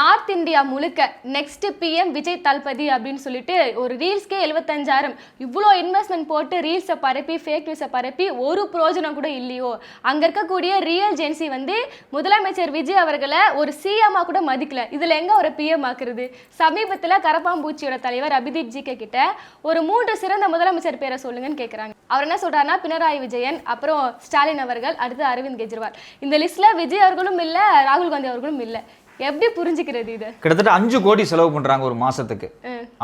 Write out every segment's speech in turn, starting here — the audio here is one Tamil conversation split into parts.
நார்த் இந்தியா முழுக்க நெக்ஸ்ட் பிஎம் விஜய் தளபதி அப்படின்னு சொல்லிட்டு ஒரு ரீல்ஸ்க்கே 75,000 இவ்வளோ இன்வெஸ்ட்மெண்ட் போட்டு ரீல்ஸை பரப்பி ஃபேக் நியூஸை பரப்பி ஒரு பிரயோஜனம் கூட இல்லையோ. அங்கே இருக்கக்கூடிய ரியல் ஜென்சி வந்து முதலமைச்சர் விஜய் அவர்களை ஒரு சிஎம்மாக கூட மதிக்கல. இதில் எங்கே ஒரு பிஎம் ஆக்குறது? சமீபத்தில் கரப்பாம்பூச்சியோட தலைவர் அபிதீப் ஜிகே கிட்ட ஒரு 3 சிறந்த முதலமைச்சர் பேரை சொல்லுங்கன்னு கேட்குறாங்க. அவர் என்ன சொல்றாருன்னா பினராயி விஜயன், அப்புறம் ஸ்டாலின் அவர்கள், அடுத்து அரவிந்த் கெஜ்ரிவால். இந்த லிஸ்ட்ல விஜய் அவர்களும் இல்லை, ராகுல் காந்தி அவர்களும் இல்லை. எப்படி புரிஞ்சுக்கிறது? இது கிட்டத்தட்ட 5 கோடி செலவு பண்றாங்க ஒரு மாசத்துக்கு.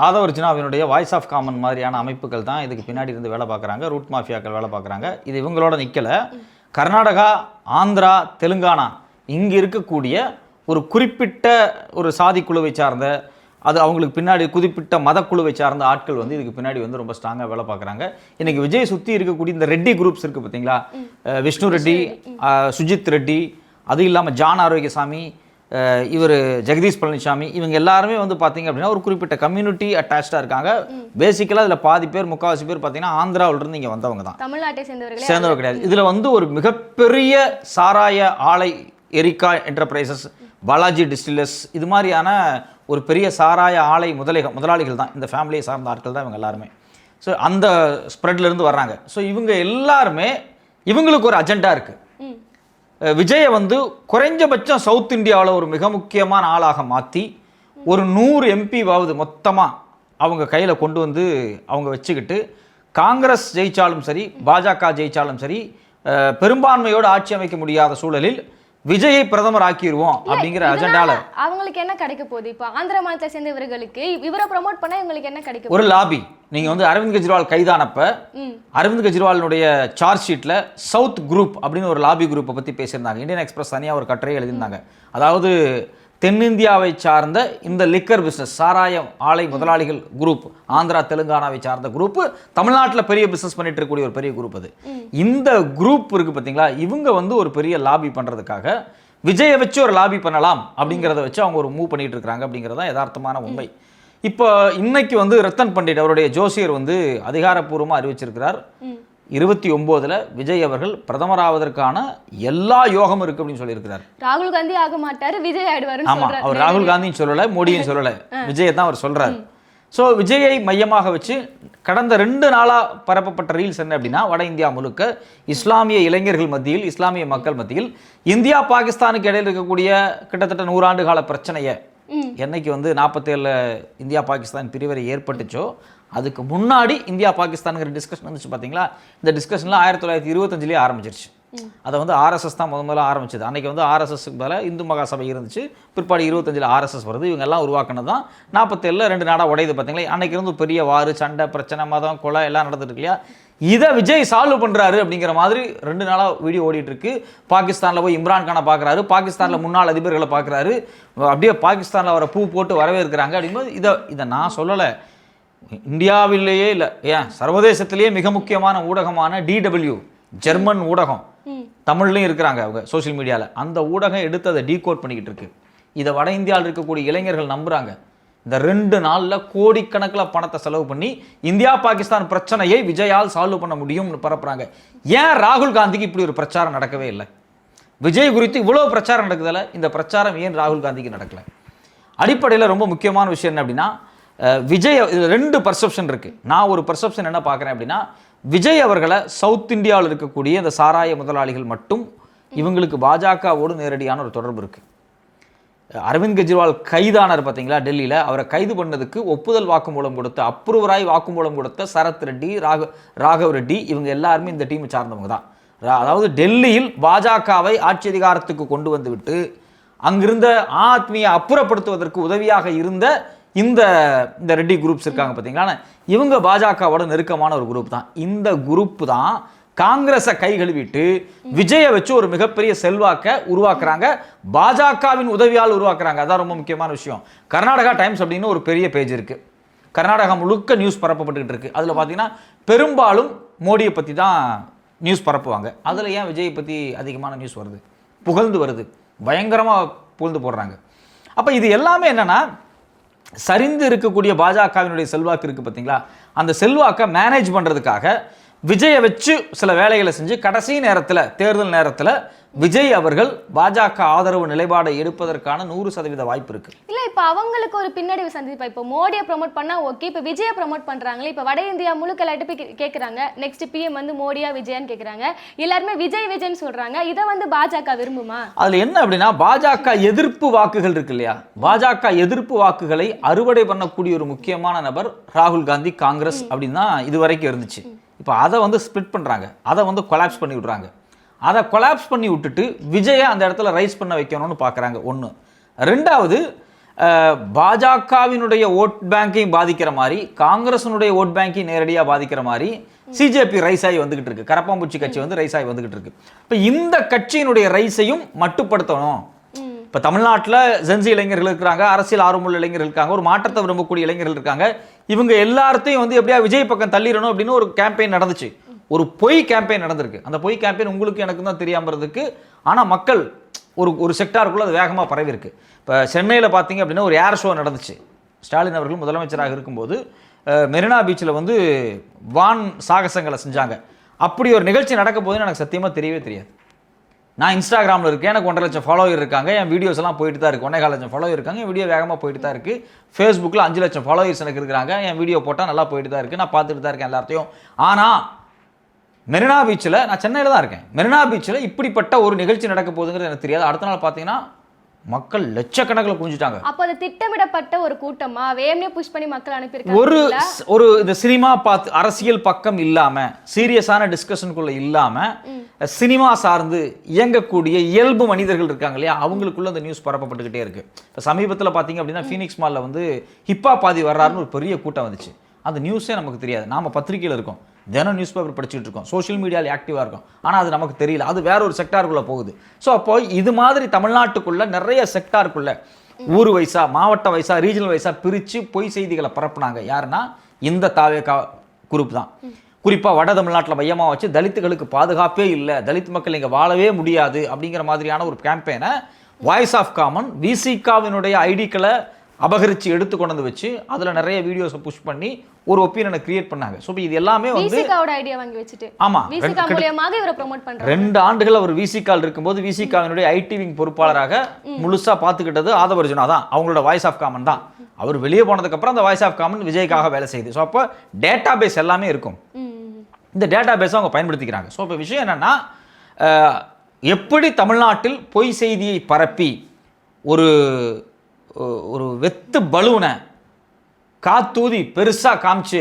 ஆதவர்ஜுனா அவனுடைய வாய்ஸ் ஆஃப் காமன் மாதிரியான அமைப்புகள் தான் இதுக்கு பின்னாடி இருந்து வேலை பார்க்குறாங்க. ரூட் மாஃபியாக்கள் வேலை பார்க்குறாங்க. இது இவங்களோட நிற்கல. கர்நாடகா, ஆந்திரா, தெலுங்கானா இங்கே இருக்கக்கூடிய ஒரு குறிப்பிட்ட ஒரு சாதி குழுவை சார்ந்த, அது அவங்களுக்கு பின்னாடி குறிப்பிட்ட மதக்குழுவை சார்ந்த ஆட்கள் வந்து இதுக்கு பின்னாடி வந்து ரொம்ப ஸ்ட்ராங்காக வேலை பார்க்குறாங்க. இன்னைக்கு விஜய் சுற்றி இருக்கக்கூடிய இந்த ரெட்டி குரூப்ஸ் இருக்குது பார்த்தீங்களா, விஷ்ணு ரெட்டி, சுஜித் ரெட்டி, அது இல்லாமல் ஜான் ஆரோக்கியசாமி, இவர் ஜெகதீஷ் பழனிசாமி, இவங்க எல்லாருமே வந்து பார்த்தீங்க அப்படின்னா ஒரு குறிப்பிட்ட கம்யூனிட்டி அட்டாச்சாக இருக்காங்க. பேசிக்கலாக இதில் பாதி பேர், முக்கால்வாசி பேர் பார்த்தீங்கன்னா ஆந்திராவிலிருந்து இங்கே வந்தவங்க தான், தமிழ்நாட்டை சேர்ந்தவங்க கிடையாது. இதில் வந்து ஒரு மிகப்பெரிய சாராய ஆலை எரிக்கா என்டர்பிரைசஸ், பாலாஜி டிஸ்டிலர்ஸ், இது மாதிரியான ஒரு பெரிய சாராய ஆலை முதலாளிகள் தான் இந்த ஃபேமிலியை சார்ந்த ஆட்கள் தான் இவங்க எல்லாருமே. ஸோ அந்த ஸ்ப்ரெட்லேருந்து வர்றாங்க. ஸோ இவங்க எல்லாருமே இவங்களுக்கு ஒரு அஜெண்டா இருக்குது. விஜயை வந்து குறைஞ்சபட்சம் சவுத் இந்தியாவில் ஒரு மிக முக்கியமான ஆளாக மாற்றி ஒரு 100 எம்பிவாவது மொத்தமாக அவங்க கையில் கொண்டு வந்து அவங்க வச்சுக்கிட்டு காங்கிரஸ் ஜெயிச்சாலும் சரி, பாஜக ஜெயிச்சாலும் சரி, பெரும்பான்மையோடு ஆட்சி அமைக்க முடியாத சூழலில் விஜயை பிரதமர் ஆக்கிடுவோம் அப்படிங்கிற அஜெண்டால அவங்களுக்கு என்ன கிடைக்க போகுது? இப்போ ஆந்திர மாநிலத்தை சேர்ந்தவர்களுக்கு இவரை ப்ரமோட் பண்ண இவங்களுக்கு என்ன கிடைக்கும்? ஒரு லாபி. நீங்க வந்து அரவிந்த் கெஜ்ரிவால் கைதானப்ப அரவிந்த் கெஜ்ரிவாலுடைய சார்ஜ் ஷீட்ல சவுத் குரூப் அப்படின்னு ஒரு லாபி குரூப்பை பத்தி பேசியிருந்தாங்க. இந்தியன் எக்ஸ்பிரஸ் தனியாக ஒரு கட்டுரை எழுதியிருந்தாங்க. அதாவது தென்னிந்தியாவை சார்ந்த இந்த லிக்கர் பிஸ்னஸ், சாராய ஆலை முதலாளிகள் குரூப், ஆந்திரா தெலுங்கானாவை சார்ந்த குரூப், தமிழ்நாட்டில் பெரிய பிஸ்னஸ் பண்ணிட்டு இருக்கக்கூடிய ஒரு பெரிய குரூப். அது இந்த குரூப் இருக்கு பார்த்தீங்களா, இவங்க வந்து ஒரு பெரிய லாபி பண்ணுறதுக்காக விஜயை வச்சு ஒரு லாபி பண்ணலாம் அப்படிங்கிறத வச்சு அவங்க ஒரு மூவ் பண்ணிட்டு இருக்காங்க அப்படிங்கிறது தான் யதார்த்தமான உண்மை. இப்போ இன்னைக்கு வந்து ரத்தன் பண்டிட் அவருடைய ஜோசியர் வந்து அதிகாரப்பூர்வமாக அறிவிச்சிருக்கிறார், 29 விஜய் அவர்கள் பிரதமர் ஆவதற்கான எல்லா யோகமும் இருக்கு அப்படின்னு சொல்லியிருக்கிறார். ராகுல் காந்தி ஆக மாட்டாரு, விஜய் ஆயிடுவாரு. ஆமா, அவர் ராகுல் காந்தியும் சொல்லல, மோடியும் சொல்லல, விஜயை தான் அவர் சொல்றாரு. ஸோ விஜயை மையமாக வச்சு கடந்த 2 நாளாக பரப்பப்பட்ட ரீல்ஸ் என்ன அப்படின்னா, வட இந்தியா முழுக்க இஸ்லாமிய இளைஞர்கள் மத்தியில், இஸ்லாமிய மக்கள் மத்தியில் இந்தியா பாகிஸ்தானுக்கு இடையில் இருக்கக்கூடிய கிட்டத்தட்ட 100 ஆண்டு கால பிரச்சனையை, என்னைக்கு வந்து 47 இந்தியா பாகிஸ்தான் பிரிவினை ஏற்பட்டுச்சோ அதுக்கு முன்னாடி இந்தியா பாகிஸ்தானுங்கிற டிஸ்கஷன் வந்துச்சு பார்த்தீங்களா. இந்த டிஸ்கஷன்லாம் 1925 ஆரம்பிச்சிருச்சு. அதை வந்து ஆர்எஸ்எஸ் தான் முதல்ல ஆரம்பிச்சது. அன்றைக்கி வந்து ஆர்எஸ்எஸ்க்கு பதிலாக இந்து மகாசபை இருந்துச்சு. பிற்பாடு 25 ஆர்எஸ்எஸ் வருது. இவங்க எல்லாம் உருவாக்குனது தான். 47 2 நாடாக உடையுது பார்த்தீங்களா. அன்றைக்கி இருந்து பெரிய வாறு, சண்டை, பிரச்சனை, மதம், கொலை எல்லாம் நடந்துட்டு இல்லையா. இதை விஜய் சால்வ் பண்ணுறாரு அப்படிங்கிற மாதிரி 2 நாளாக வீடியோ ஓடிட்டு இருக்கு. பாகிஸ்தானில் போய் இம்ரான்கானை பார்க்குறாரு, பாகிஸ்தானில் முன்னாள் அதிபர்களை பார்க்குறாரு, அப்படியே பாகிஸ்தானில் அவரை பூ போட்டு வரவேற்கிறாங்க. அப்படிங்கும்போது இதை நான் சொல்லலை, இந்தியாவிலேயே இல்லை, ஏன் சர்வதேசத்திலேயே மிக முக்கியமான ஊடகமான DW ஜெர்மன் ஊடகம், தமிழ்லையும் இருக்கிறாங்க அவங்க சோசியல் மீடியாவில், அந்த ஊடகம் எடுத்து அதை டீகோட் பண்ணிக்கிட்டு இருக்கு. இதை வட இந்தியாவில் இருக்கக்கூடிய இளைஞர்கள் நம்புறாங்க. இந்த 2 நாளில் கோடிக்கணக்கில் பணத்தை செலவு பண்ணி இந்தியா பாகிஸ்தான் பிரச்சனையை விஜயால் சால்வ் பண்ண முடியும்னு பரப்புறாங்க. ஏன் ராகுல் காந்திக்கு இப்படி ஒரு பிரச்சாரம் நடக்கவே இல்லை? விஜய் குறித்து இவ்வளோ பிரச்சாரம் நடக்குதில்ல, இந்த பிரச்சாரம் ஏன் ராகுல் காந்திக்கு நடக்கலை? அடிப்படையில் ரொம்ப முக்கியமான விஷயம் என்ன அப்படின்னா, விஜய், இதில் 2 பர்செப்ஷன் இருக்குது. நான் ஒரு பர்செப்ஷன் என்ன பார்க்குறேன் அப்படின்னா, விஜய் அவர்களை சவுத் இந்தியாவில் இருக்கக்கூடிய இந்த சாராய முதலாளிகள் மட்டும் இவங்களுக்கு பாஜகவோடு நேரடியான ஒரு தொடர்பு இருக்குது. அரவிந்த் கெஜ்ரிவால் கைதானார் பார்த்தீங்களா டெல்லியில், அவரை கைது பண்ணதுக்கு ஒப்புதல் வாக்குமூலம் கொடுத்த, அப்ரூவராய் வாக்குமூலம் கொடுத்த சரத் ரெட்டி, ராகவ் ரெட்டி, இவங்க எல்லாருமே இந்த டீமை சார்ந்தவங்க தான். அதாவது டெல்லியில் பாஜகவை ஆட்சி அதிகாரத்துக்கு கொண்டு வந்து விட்டு அங்கிருந்த ஆத்மியை அப்புறப்படுத்துவதற்கு உதவியாக இருந்த இந்த ரெட்டி குரூப்ஸ் இருக்காங்க பார்த்தீங்களா, இவங்க பாஜகவோட நெருக்கமான ஒரு குரூப் தான். இந்த குரூப் தான் காங்கிரஸை கை கழுவிட்டு விஜயை வச்சு ஒரு மிகப்பெரிய செல்வாக்கை உருவாக்குறாங்க, பாஜகவின் உதவியால் உருவாக்குறாங்க. அதான் ரொம்ப முக்கியமான விஷயம். கர்நாடகா டைம்ஸ் அப்படின்னு ஒரு பெரிய பேஜ் இருக்கு, கர்நாடகா முழுக்க நியூஸ் பரப்பப்பட்டு இருக்கு. அதில் பார்த்தீங்கன்னா பெரும்பாலும் மோடியை பற்றி தான் நியூஸ் பரப்புவாங்க. அதில் ஏன் விஜயை பற்றி அதிகமான நியூஸ் வருது, புகழ்ந்து வருது, பயங்கரமாக புகழ்ந்து போடுறாங்க. அப்போ இது எல்லாமே என்னன்னா, சரிந்து இருக்கக்கூடிய பாஜகவினுடைய செல்வாக்கு இருக்குது பார்த்தீங்களா, அந்த செல்வாக்கை மேனேஜ் பண்ணுறதுக்காக விஜயை வச்சு சில வேலைகளை செஞ்சு கடைசி நேரத்தில் தேர்தல் நேரத்தில் விஜய் அவர்கள் பாஜக ஆதரவு நிலைப்பாடை எடுப்பதற்கான 100% வாய்ப்பு இருக்கு. இல்ல இப்ப அவங்களுக்கு ஒரு பின்னடைவு சந்திப்பா. இப்போ மோடியை ப்ரோமோட் பண்ணா ஓகே, இப்ப விஜயை ப்ரோமோட் பண்றாங்களே, இப்ப வட இந்தியா முழுக்க எல்லாரும் போய் கேக்குறாங்க நெக்ஸ்ட் பிஎம் வந்து மோடியா விஜயான்னு கேக்குறாங்க. எல்லாருமே விஜய் விஜய்ன்னு சொல்றாங்க. இதை வந்து பாஜக விரும்புமா? அதுல என்ன அப்படின்னா, பாஜக எதிர்ப்பு வாக்குகள் இருக்கு இல்லையா, பாஜக எதிர்ப்பு வாக்குகளை அறுவடை பண்ணக்கூடிய ஒரு முக்கியமான நபர் ராகுல் காந்தி, காங்கிரஸ் அப்படின்னு தான் இது வரைக்கும் இருந்துச்சு. இப்போ அதை வந்து ஸ்பிளிட் பண்றாங்க, அதை வந்து கொலாப்ஸ் பண்ணி விடுறாங்க. அதை கொலாப்ஸ் பண்ணி விட்டுட்டு விஜயை அந்த இடத்துல ரைஸ் பண்ண வைக்கணும்னு பார்க்குறாங்க. ஒன்று. ரெண்டாவது, பாஜகவினுடைய ஓட் பேங்கையும் பாதிக்கிற மாதிரி, காங்கிரஸினுடைய ஓட் பேங்கையும் நேரடியாக பாதிக்கிற மாதிரி சிஜேபி ரைஸ் ஆகி வந்துகிட்டு இருக்கு. கரப்பாம்பூச்சி கட்சி வந்து ரைஸ் ஆகி வந்துகிட்டு இருக்கு. இப்போ இந்த கட்சியினுடைய ரைஸையும் மட்டுப்படுத்தணும். இப்போ தமிழ்நாட்டில் ஜென்சி இளைஞர்கள் இருக்கிறாங்க, அரசியல் ஆர்வமுள்ள இளைஞர்கள் இருக்காங்க, ஒரு மாற்றத்தை விரும்பக்கூடிய இளைஞர்கள் இருக்காங்க. இவங்க எல்லாத்தையும் வந்து எப்படியா விஜய் பக்கம் தள்ளிடணும் அப்படின்னு ஒரு கேம்பெயின் நடந்துச்சு. ஒரு பொய் கேம்பெயின் நடந்திருக்கு. அந்த பொய் கேம்பெயின் உங்களுக்கு எனக்கு தான் தெரியாமல் இருந்திருக்கு. ஆனால் மக்கள் ஒரு செக்டாருக்குள்ள அது வேகமாக பரவி இருக்கு. இப்போ சென்னையில் பார்த்தீங்க அப்படின்னா ஒரு ஏர் ஷோ நடந்துச்சு. ஸ்டாலின் அவர்கள் முதலமைச்சராக இருக்கும்போது மெரினா பீச்சில் வந்து வான் சாகசங்களை செஞ்சாங்க. அப்படி ஒரு நிகழ்ச்சி நடக்க போதுன்னு எனக்கு சத்தியமாக தெரியவே தெரியாது. நான் இன்ஸ்டாகிராமில் இருக்கேன், எனக்கு 1.5 லட்சம் ஃபாலோவர் இருக்காங்க, என் வீடியோஸ் எல்லாம் போயிட்டு தான் இருக்குது. 1.25 லட்சம் ஃபாலோவர் இருக்காங்க, என் வீடியோ வேகமாக போயிட்டு தான் இருக்குது. ஃபேஸ்புக்கில் 5 லட்சம் ஃபாலோவர்ஸ் எனக்கு இருக்கிறாங்க, என் வீடியோ போட்டால் நல்லா போயிட்டு தான் இருக்குது, நான் பார்த்துட்டு தான் இருக்கேன் எல்லாத்தையும். ஆனால் மெரினா பீச்சில், நான் சென்னையில் தான் இருக்கேன், மெரினா பீச்சில் இப்படிப்பட்ட ஒரு நிகழ்ச்சி நடக்க போகுதுங்கிறது எனக்கு தெரியாது. அடுத்த நாள் பார்த்தீங்கன்னா மக்கள் லட்சக்கணக்கில் குஞ்சிட்டாங்க. அப்போ அது திட்டமிடப்பட்ட ஒரு கூட்டமா, வேகமே புஷ் பண்ணி மக்கள் அனுப்பியிருக்காங்க. ஒரு இந்த சினிமா பார்த்து அரசியல் பக்கம் இல்லாம, சீரியஸான டிஸ்கஷனுக்குள்ள இல்லாம, சினிமா சார்ந்து இயங்கக்கூடிய இயல்பு மனிதர்கள் இருக்காங்க இல்லையா, அவங்களுக்குள்ள அந்த நியூஸ் பரப்பப்பட்டுக்கிட்டே இருக்கு. இப்போ சமீபத்தில் பார்த்தீங்க அப்படின்னா ஃபீனிக்ஸ் மால்ல வந்து ஹிப்பா பாதி வர்றாருன்னு ஒரு பெரிய கூட்டம் வந்துச்சு. அந்த நியூஸே நமக்கு தெரியாது. நாம பத்திரிகையில் இருக்கோம், தினம் நியூஸ் பேப்பர் படிச்சுட்டு இருக்கோம், சோஷியல் மீடியாவில் ஆக்டிவாக இருக்கும், ஆனால் அது நமக்கு தெரியல. அது வேற ஒரு செக்டாருக்குள்ளே போகுது. ஸோ அப்போ இது மாதிரி தமிழ்நாட்டுக்குள்ள நிறைய செக்டாருக்குள்ள ஊர் வைஸா, மாவட்ட வைஸா, ரீஜனல் வைஸா பிரித்து பொய் செய்திகளை பரப்புனாங்க. யாருன்னா இந்த தாவேகா குரூப் தான். குறிப்பாக வட தமிழ்நாட்டில் மையமாக வச்சு தலித்துகளுக்கு பாதுகாப்பே இல்லை, தலித் மக்கள் இங்கே வாழவே முடியாது அப்படிங்கிற மாதிரியான ஒரு கேம்பெயினை வாய்ஸ் ஆஃப் காமன் விசிகாவினுடைய ஐடிக்களை அபகரித்து எடுத்து கொண்டு வந்து வச்சு அதில் நிறைய வீடியோஸை புஷ் பண்ணி ஒரு ஒப்பீனியனை கிரியேட் பண்ணாங்க. ஸோ இது எல்லாமே வந்து விசிகாவோட ஐடியா வாங்கி வச்சுட்டு, ஆமா, விசிகா மூலமாக இவரை ப்ரோமோட் பண்றாங்க. 2 ஆண்டுகள் அவர் விசிகால் இருக்கும்போது விசிகாவினுடைய ஐடி விங் பொறுப்பாளராக முழுசா பார்த்துக்கிட்டது ஆதவர்ஜுனா தான், அவங்களோட வாய்ஸ் ஆஃப் காமன் தான். அவர் வெளியே போனதுக்கு அப்புறம் அந்த வாய்ஸ் ஆஃப் காமன் விஜய்க்காக வேலை செய்யுது. ஸோ அப்போ டேட்டா பேஸ் எல்லாமே இருக்கும். இந்த டேட்டா பேஸை அவங்க பயன்படுத்திக்கிறாங்க. ஸோ இப்போ விஷயம் என்னன்னா, எப்படி தமிழ்நாட்டில் பொய் செய்தியை பரப்பி ஒரு வெத்து பலூனை காத்தூதி பெருசாக காமிச்சு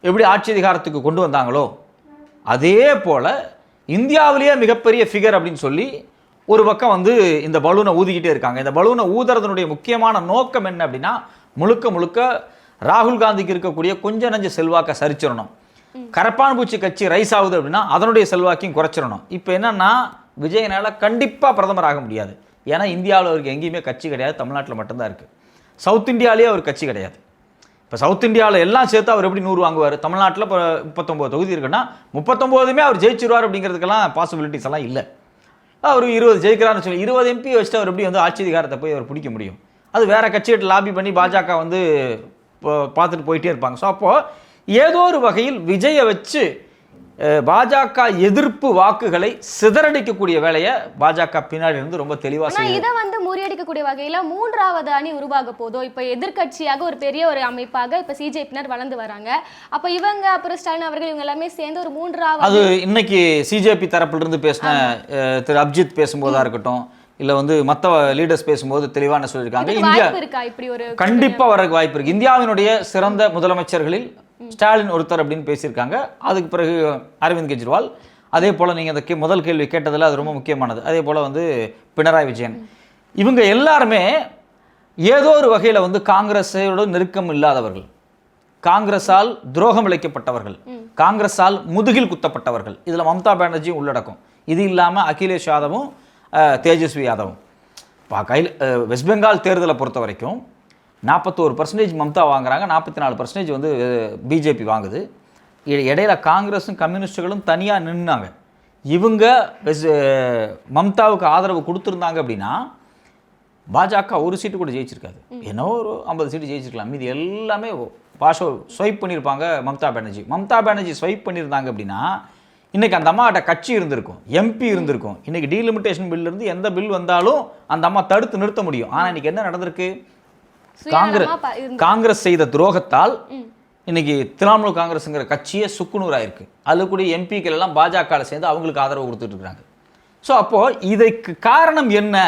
எப்படி ஆட்சி அதிகாரத்துக்கு கொண்டு வந்தாங்களோ, அதே போல் இந்தியாவிலேயே மிகப்பெரிய ஃபிகர் அப்படின்னு சொல்லி ஒரு பக்கம் வந்து இந்த பலூனை ஊதிக்கிட்டே இருக்காங்க. இந்த பலூனை ஊதுறதுனுடைய முக்கியமான நோக்கம் என்ன அப்படின்னா, முழுக்க முழுக்க ராகுல் காந்திக்கு இருக்கக்கூடிய கொஞ்ச நஞ்ச செல்வாக்கை சரிச்சிடணும். கரப்பான்பூச்சி கட்சி ரைஸ் ஆகுது அப்படின்னா அதனுடைய செல்வாக்கையும் குறைச்சிடணும். இப்போ என்னன்னா, விஜயனால கண்டிப்பாக பிரதமர் ஆக முடியாது. ஏன்னா இந்தியாவில் அவருக்கு எங்கேயுமே கட்சி கிடையாது, தமிழ்நாட்டில் மட்டும்தான் இருக்குது. சவுத் இந்தியாவிலேயே அவர் கட்சி கிடையாது. இப்போ சவுத் இந்தியாவில் எல்லாம் சேர்த்து அவர் எப்படி 100 வாங்குவார்? தமிழ்நாட்டில் இப்போ 39 தொகுதி இருக்குன்னா 39மே அவர் ஜெயிச்சிருவார் அப்படிங்கிறதுக்கெல்லாம் பாசிபிலிட்டிஸ் எல்லாம் இல்லை. அவர் 20 ஜெயிக்கிறான்னு சொல்லி 20 MP வச்சுட்டு அவர் எப்படி வந்து ஆட்சி அதிகாரத்தை போய் அவர் பிடிக்க முடியும்? அது வேற கட்சிகிட்ட லாபி பண்ணி பாஜக வந்து பார்த்துட்டு போயிட்டே இருப்பாங்க. ஸோ அப்போது ஏதோ ஒரு வகையில் விஜயை வச்சு பாஜக எதிர்ப்பு வாக்குகளை சிதறடிக்கக்கூடிய வேலையை பாஜக பின்னாடி இருந்து ரொம்ப தெளிவா செய்யுது. இதை வந்து முறியடிக்கக்கூடிய வகையில 3வது அணி உருவாக போதோ, இப்ப எதிர்க்கட்சியாக ஒரு பெரிய ஒரு அமைப்பாக இப்ப சிஜேபியினர் வளர்ந்து வராங்க. அப்ப இவங்க அப்புறம் ஸ்டாலின் அவர்கள் இவங்க எல்லாமே சேர்ந்து ஒரு 3வது, அது இன்னைக்கு சிஜேபி தரப்புல இருந்து பேசின திரு அபிஜித் பேசும்போதா இருக்கட்டும், இல்ல வந்து மற்ற லீடர்ஸ் பேசும்போது தெளிவான சொல்லியிருக்காங்க. இந்தியா கண்டிப்பா வரக்கு வாய்ப்பு இருக்கு. இந்தியாவினுடைய சிறந்த முதலமைச்சர்களில் ஸ்டாலின் ஒருத்தர் அப்படின்னு பேசியிருக்காங்க. அதுக்கு பிறகு அரவிந்த் கெஜ்ரிவால், அதே போல் நீங்கள் அந்த முதல் கேள்வி கேட்டதில் அது ரொம்ப முக்கியமானது. அதே போல் வந்து பினராயி விஜயன், இவங்க எல்லாருமே ஏதோ ஒரு வகையில் வந்து காங்கிரஸோட நெருக்கம் இல்லாதவர்கள், காங்கிரஸால் துரோகம் இழைக்கப்பட்டவர்கள், காங்கிரஸால் முதுகில் குத்தப்பட்டவர்கள். இதில் மம்தா பானர்ஜியும் உள்ளடக்கும். இது இல்லாமல் அகிலேஷ் யாதவும் தேஜஸ்வி யாதவும். வெஸ்ட் பெங்கால் தேர்தலை பொறுத்த வரைக்கும் 41% மம்தா வாங்குறாங்க, 44% வந்து பிஜேபி வாங்குது. இடையில காங்கிரஸும் கம்யூனிஸ்டுகளும் தனியாக நின்னாங்க. இவங்க மம்தாவுக்கு ஆதரவு கொடுத்துருந்தாங்க அப்படின்னா பாஜக ஒரு சீட்டு கூட ஜெயிச்சிருக்காது, என்னவோ ஒரு 50 சீட்டு ஜெயிச்சிருக்கலாம். மீது எல்லாமே பாஷோ ஸ்வைப் பண்ணியிருப்பாங்க மம்தா பானர்ஜி ஸ்வைப் பண்ணியிருந்தாங்க அப்படின்னா இன்னைக்கு அந்த அம்மாட்ட கட்சி இருந்திருக்கும், எம்பி இருந்திருக்கும். இன்னைக்கு டீலிமிட்டேஷன் பில் இருந்து எந்த பில் வந்தாலும் அந்த அம்மா தடுத்து நிறுத்த முடியும். ஆனா இன்னைக்கு என்ன நடந்திருக்கு? காங்கிரஸ் செய்த துரோகத்தால் இன்னைக்கு திரிணாமுல் காங்கிரஸ்ங்கிற கட்சியே சுக்குநூறாயிருக்கு. அதில் கூட எம்பிக்கள் எல்லாம் பாஜகவில் சேர்ந்து அவங்களுக்கு ஆதரவு கொடுத்துட்டு இருக்காங்க. ஸோ அப்போ இதுக்கு காரணம் என்ன?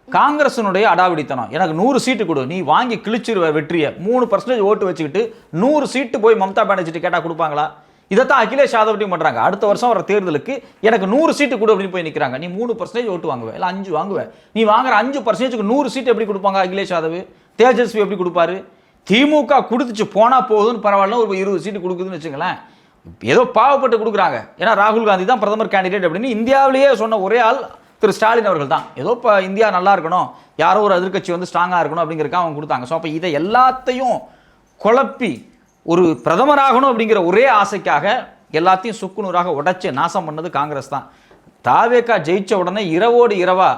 காங்கிரஸினுடைய அடாவடித்தனம். எனக்கு 100 சீட்டு கொடு, நீ வாங்கி கிழிச்சிருவ வெற்றியை, 3% ஓட்டு வச்சுக்கிட்டு 100 சீட்டு போய் மம்தா பானர்ஜி கேட்டால் கொடுப்பாங்களா? இதைத்தான் அகிலேஷ் யாதவ்ட்டையும் பண்ணுறாங்க. அடுத்த வருஷம் வர தேர்தலுக்கு எனக்கு 100 சீட்டு கொடு அப்படின்னு போய் நிற்கிறாங்க. நீ 3% ஓட்டு வாங்குவேன், இல்லை 5 வாங்குவேன். நீ வாங்குற 5%க்கு 100 சீட்டு எப்படி கொடுப்பாங்க அகிலேஷ் யாதவ்? தேஜஸ்வி எப்படி கொடுப்பாரு? திமுக கொடுத்துச்சு போனா போகுதுன்னு பரவாயில்ல, ஒரு 20 சீட்டு கொடுக்குதுன்னு வச்சுங்களேன். ஏதோ பாவப்பட்டு கொடுக்குறாங்க. ஏன்னா ராகுல் காந்தி தான் பிரதமர் கேண்டிடேட் அப்படின்னு இந்தியாவிலேயே சொன்ன ஒரே ஆள் திரு ஸ்டாலின் அவர்கள் தான். ஏதோ இப்போ இந்தியா நல்லா இருக்கணும், யாரோ ஒரு எதிர்க்கட்சி வந்து ஸ்ட்ராங்காக இருக்கணும் அப்படிங்கிறக்காக அவங்க கொடுத்தாங்க. ஸோ அப்போ இதை எல்லாத்தையும் குழப்பி ஒரு பிரதமர் ஆகணும் அப்படிங்கிற ஒரே ஆசைக்காக எல்லாத்தையும் சுக்குநூறாக உடைச்சு நாசம் பண்ணது காங்கிரஸ் தான். தாவேகா ஜெயிச்ச உடனே இரவோடு இரவா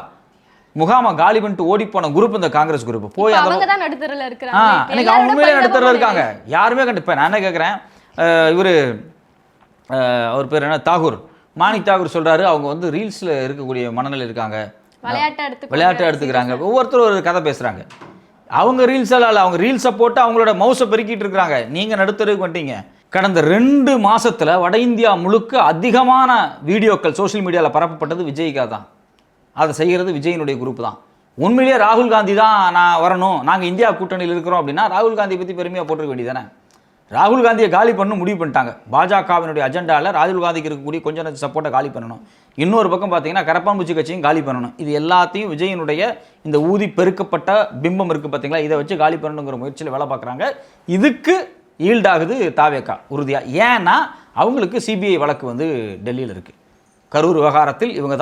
முகாம காலி பண்ணிட்டு ஓடி போன குரூப் இந்த காங்கிரஸ் குரூப். போய் அவங்க தான் நடுத்தரல இருக்காங்க. இன்னைக்கு அவங்க உண்மையிலே நடுத்தரல இருக்காங்க. யாருமே கண்டிப்பா நான் என்ன கேட்குறேன், இவர் அவர் பேர் என்ன, தாகூர், மாணிக் தாகூர் சொல்றாரு அவங்க வந்து ரீல்ஸ்ல இருக்கக்கூடிய மனநிலை இருக்காங்க, விளையாட்டை எடுத்துக்கிறாங்க. ஒவ்வொருத்தரும் ஒரு கதை பேசுறாங்க. அவங்க ரீல்ஸ் எல்லாம் அவங்க ரீல்ஸை போட்டு அவங்களோட மவுஸை பெருக்கிட்டு இருக்கிறாங்க. நீங்க நடுத்தருக்கு வந்துட்டீங்க. கடந்த 2 மாசத்துல வட இந்தியா முழுக்க அதிகமான வீடியோக்கள் சோசியல் மீடியாவில் பரப்பப்பட்டது விஜய்க்காக தான். அதை செய்கிறது விஜயினுடைய குரூப் தான். உண்மையிலேயே ராகுல் காந்தி தான் நான் வரணும், நாங்கள் இந்தியா கூட்டணியில் இருக்கிறோம் அப்படின்னா ராகுல் காந்தியை பற்றி பெருமையாக போட்டிருக்க வேண்டியதானே. ராகுல் காந்தியை காலி பண்ணணும் முடிவு பண்ணிட்டாங்க. பாஜகவினுடைய அஜெண்டாவில் ராகுல் காந்திக்கு இருக்கக்கூடிய கொஞ்சம் நஞ்ச சப்போர்ட்டை காலி பண்ணணும். இன்னொரு பக்கம் பார்த்தீங்கன்னா கரப்பான்பூச்சி கட்சியும் காலி பண்ணணும். இது எல்லாத்தையும் விஜயினுடைய இந்த ஊதி பெருக்கப்பட்ட பிம்பம் இருக்குது பார்த்தீங்களா, இதை வச்சு காலி பண்ணணுங்கிற முயற்சியில் வேலை பார்க்குறாங்க. இதுக்கு ஈல்டாகுது தாவேகா உறுதியாக. ஏன்னா அவங்களுக்கு சிபிஐ வழக்கு வந்து டெல்லியில் இருக்குது. கரூர் விவகாரத்தில் இவங்க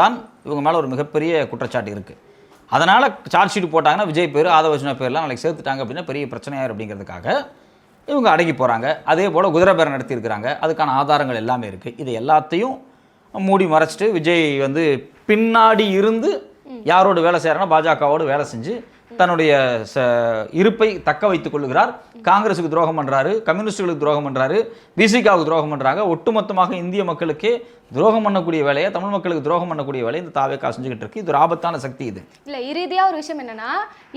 மேலே ஒரு மிகப்பெரிய குற்றச்சாட்டு இருக்குது. அதனால் சார்ஜ் ஷீட் போட்டாங்கன்னா விஜய் பேர் ஆதவர்ஜுனா பேர்லாம் நாளைக்கு சேர்த்துட்டாங்க அப்படின்னா பெரிய பிரச்சனையாயிரும் அப்படிங்கிறதுக்காக இவங்க அடங்கி போகிறாங்க. அதே போல் குதிரை பேரம் நடத்தியிருக்கிறாங்க. அதுக்கான ஆதாரங்கள் எல்லாமே இருக்குது. இது எல்லாத்தையும் மூடி மறைச்சிட்டு விஜய் வந்து பின்னாடி இருந்து யாரோடு வேலை செய்கிறாங்கன்னா பாஜகவோடு வேலை செஞ்சு தன்னுடைய இருப்பை தக்க வைத்துக் கொள்ளுகிறார். காங்கிரஸுக்கு துரோகம் பண்ணுறாரு, கம்யூனிஸ்டுகளுக்கு துரோகம் பண்ணுறாரு, பிசிகாவுக்கு துரோகம் பண்ணுறாங்க. ஒட்டுமொத்தமாக இந்திய மக்களுக்கே துரோகம் பண்ணக்கூடிய வேலையை, தமிழ் மக்களுக்கு துரோகம் பண்ணக்கூடிய வேலையை இந்த தாவேகா செஞ்சுக்கிட்டு இருக்கு. இது ஒரு ஆபத்தான சக்தி. இது இல்லை, இறுதியாக ஒரு விஷயம் என்னன்னா,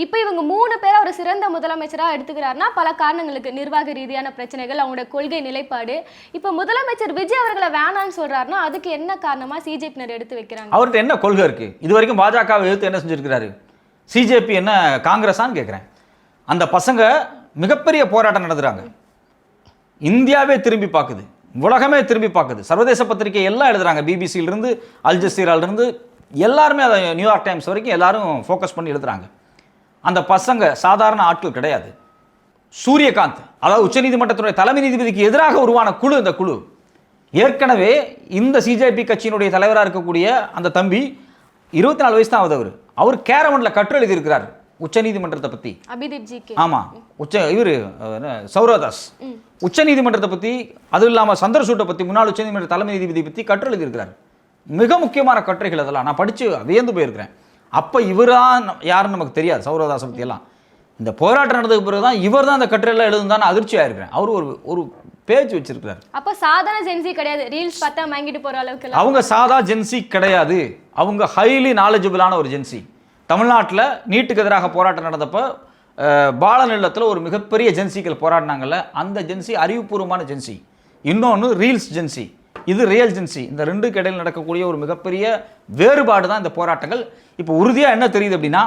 இப்போ இவங்க 3 பேரை ஒரு சிறந்த முதலமைச்சராக எடுத்துக்கிறாருன்னா பல காரணங்களுக்கு, நிர்வாக ரீதியான பிரச்சனைகள், அவங்களோட கொள்கை நிலைப்பாடு. இப்போ முதலமைச்சர் விஜய் அவர்களை வேணான்னு சொல்றாருன்னா அதுக்கு என்ன காரணமா சிஜேபியினர் எடுத்து வைக்கிறாங்க? அவர்கிட்ட என்ன கொள்கை இருக்கு? இது வரைக்கும் பாஜகவை எடுத்து என்ன செஞ்சிருக்கிறாரு? சிஜேபி என்ன காங்கிரஸான்னு கேட்குறேன். அந்த பசங்க மிகப்பெரிய போராட்டம் நடத்துகிறாங்க. இந்தியாவே திரும்பி பார்க்குது, உலகமே திரும்பி பார்க்குது. சர்வதேச பத்திரிகை எல்லாம் எழுதுறாங்க. பிபிசியிலிருந்து அல் ஜசீராலிருந்து எல்லாருமே அதை நியூயார்க் டைம்ஸ் வரைக்கும் எல்லாரும் ஃபோக்கஸ் பண்ணி எழுதுறாங்க. அந்த பசங்க சாதாரண ஆட்கள் கிடையாது. சூரியகாந்த், அதாவது உச்சநீதிமன்றத்துடைய தலைமை நீதிபதிக்கு எதிராக உருவான குழு. இந்த குழு ஏற்கனவே இந்த சிஜேபி கட்சியினுடைய தலைவராக இருக்கக்கூடிய அந்த தம்பி 24 வயசு தான் ஆகுது. அவர் கேரவன்ல கட்டுரை எழுதியிருக்கிறார் உச்சநீதிமன்றத்தை பத்தி. ஆமா, இவர் சௌரதாஸ் உச்சநீதிமன்றத்தை பத்தி, அதுவும் இல்லாம சந்திரசூட்டை பத்தி, முன்னாள் உச்சநீதிமன்ற தலைமை நீதிபதி பத்தி கட்டுரை எழுதியிருக்கிறார். மிக முக்கியமான கட்டுரைகள் அதெல்லாம் நான் படிச்சு வியந்து போயிருக்கிறேன். அப்ப இவர்தான் யாருன்னு நமக்கு தெரியாது. சௌரதாஸ் பத்தி எல்லாம் இந்த போராட்டம் நடந்ததுக்கு பிறகுதான் இவர் தான் அந்த கட்டுரையெல்லாம் எழுதுதான் அதிர்ச்சியா இருக்கிறேன். அவர் ஒரு பேஜ் வச்சிருக்கிறார். அப்ப சாதாரண ஜென்சி கிடையாது, ரீல்ஸ் பார்த்தா வாங்கிட்டு போற அளவுக்கு அவங்க சாதா ஜென்சி கிடையாது. அவங்க ஹைலி நாலேஜபிளான ஒரு ஜென்சி. தமிழ்நாட்டில் நீட்டுக்கு எதிராக போராட்டம் நடந்தப்போ பாலநிலத்தில் ஒரு மிகப்பெரிய ஜென்சிகள் போராடினாங்கல்ல, அந்த ஜென்சி அறிவுபூர்வமான ஜென்சி. இன்னொன்று ரீல்ஸ் ஜென்சி, இது ரியல் ஜென்சி. இந்த 2க்கு இடையில் நடக்கக்கூடிய ஒரு மிகப்பெரிய வேறுபாடு தான் இந்த போராட்டங்கள். இப்போ உறுதியாக என்ன தெரியுது அப்படின்னா,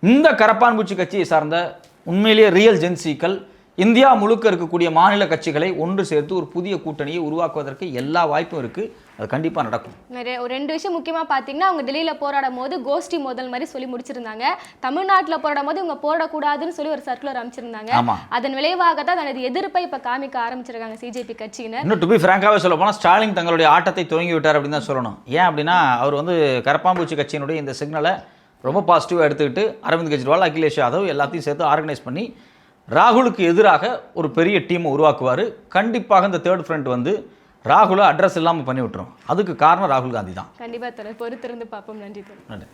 இந்த கரப்பான்பூச்சி கட்சியை சார்ந்த உண்மையிலேயே ரியல் ஜென்சிக்கள் இந்தியா முழுக்க இருக்கக்கூடிய மாநில கட்சிகளை ஒன்று சேர்த்து ஒரு புதிய கூட்டணியை உருவாக்குவதற்கு எல்லா வாய்ப்பும் இருக்கு. அது கண்டிப்பாக நடக்கும். ஒரு 2 விஷயம் முக்கியமாக பார்த்தீங்கன்னா, அவங்க டெல்லியில் போராடும் போது கோஷ்டி மோதல் மாதிரி சொல்லி முடிச்சிருந்தாங்க. தமிழ்நாட்டில் போராடும் போது இவங்க போடக்கூடாதுன்னு சொல்லி ஒரு சர்க்குலர் அமைச்சிருந்தாங்க. அதன் விளைவாக தான் தனது எதிர்ப்பை இப்போ காமிக்க ஆரம்பிச்சிருக்காங்க சிஜேபி கட்சியினர். இன்னும் டு பி ஃப்ராங்காகவே சொல்ல போனால் ஸ்டாலின் தங்களுடைய ஆட்டத்தை துவங்கி விட்டார் அப்படின்னு தான் சொல்லணும். ஏன் அப்படின்னா, அவர் வந்து கரப்பான்பூச்சி கட்சியினுடைய இந்த சிக்னலை ரொம்ப பாசிட்டிவாக எடுத்துக்கிட்டு அரவிந்த் கெஜ்ரிவால், அகிலேஷ் யாதவ் எல்லாத்தையும் சேர்த்து ஆர்கனைஸ் பண்ணி ராகுலுக்கு எதிராக ஒரு பெரிய டீமை உருவாக்குவார். கண்டிப்பாக இந்த தேர்ட் ஃப்ரண்ட் வந்து ராகுலை அட்ரஸ் இல்லாமல் பண்ணி விட்டுரும். அதுக்கு காரணம் ராகுல் காந்தி தான். கண்டிப்பாக பொறுத்திருந்து பார்ப்போம். நன்றி.